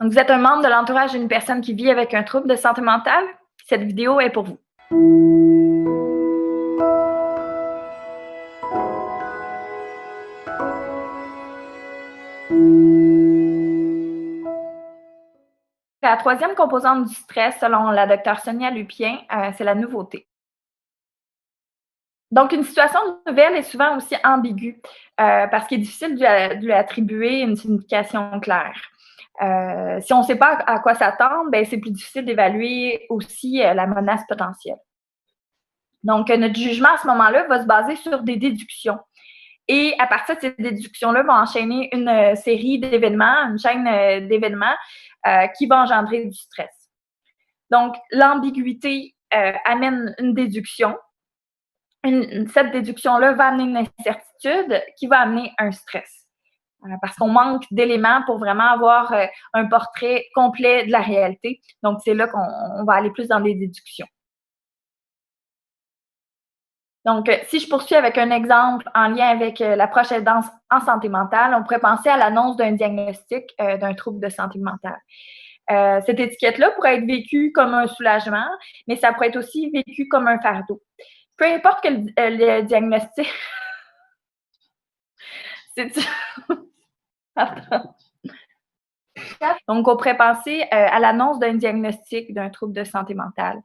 Donc, vous êtes un membre de l'entourage d'une personne qui vit avec un trouble de santé mentale? Cette vidéo est pour vous. La troisième composante du stress, selon la docteure Sonia Lupien, c'est la nouveauté. Donc, une situation nouvelle est souvent aussi ambiguë parce qu'il est difficile de lui attribuer une signification claire. Si on ne sait pas à quoi s'attendre, ben, c'est plus difficile d'évaluer aussi la menace potentielle. Donc, notre jugement à ce moment-là va se baser sur des déductions. Et à partir de ces déductions-là, va enchaîner une série d'événements, une chaîne d'événements qui va engendrer du stress. Donc, l'ambiguïté amène une déduction. Cette déduction-là va amener une incertitude qui va amener un stress. Parce qu'on manque d'éléments pour vraiment avoir un portrait complet de la réalité. Donc, c'est là qu'on va aller plus dans des déductions. Donc, si je poursuis avec un exemple en lien avec l'approche aidance en santé mentale, on pourrait penser à l'annonce d'un diagnostic d'un trouble de santé mentale. Cette étiquette-là pourrait être vécue comme un soulagement, mais ça pourrait être aussi vécu comme un fardeau. Peu importe que le diagnostic... Attends. Donc, on pourrait penser à l'annonce d'un diagnostic d'un trouble de santé mentale.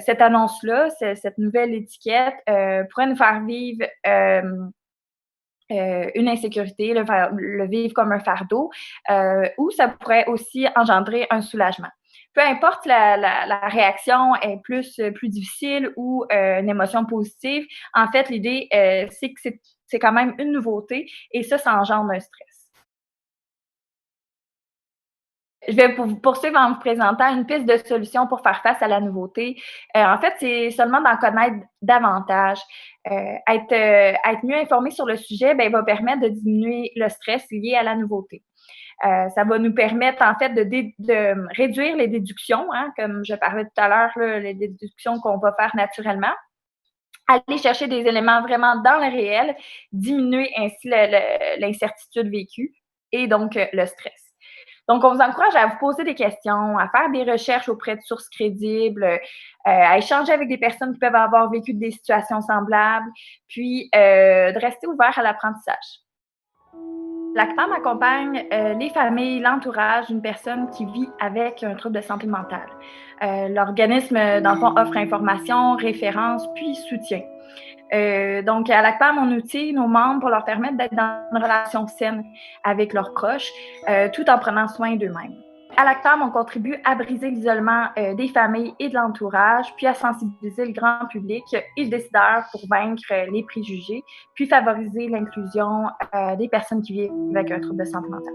Cette annonce-là, cette nouvelle étiquette pourrait nous faire vivre une insécurité, le vivre comme un fardeau, ou ça pourrait aussi engendrer un soulagement. Peu importe la réaction est plus difficile ou une émotion positive, en fait, l'idée, c'est que c'est quand même une nouveauté et ça engendre un stress. Je vais poursuivre en vous présentant une piste de solution pour faire face à la nouveauté. En fait, c'est seulement d'en connaître davantage. Être mieux informé sur le sujet, ben, va permettre de diminuer le stress lié à la nouveauté. Ça va nous permettre, en fait, de réduire les déductions, hein, comme je parlais tout à l'heure, les déductions qu'on va faire naturellement. Aller chercher des éléments vraiment dans le réel, diminuer ainsi l'incertitude vécue et donc le stress. Donc, on vous encourage à vous poser des questions, à faire des recherches auprès de sources crédibles, à échanger avec des personnes qui peuvent avoir vécu des situations semblables, puis de rester ouvert à l'apprentissage. L'ACPAM accompagne les familles, l'entourage d'une personne qui vit avec un trouble de santé mentale. L'organisme, dans le fond, offre information, référence, puis soutien. Donc, à l'ACPAM, on outille nos membres pour leur permettre d'être dans une relation saine avec leurs proches, tout en prenant soin d'eux-mêmes. À l'ACPAM, on contribue à briser l'isolement des familles et de l'entourage, puis à sensibiliser le grand public et le décideur pour vaincre les préjugés, puis favoriser l'inclusion des personnes qui vivent avec un trouble de santé mentale.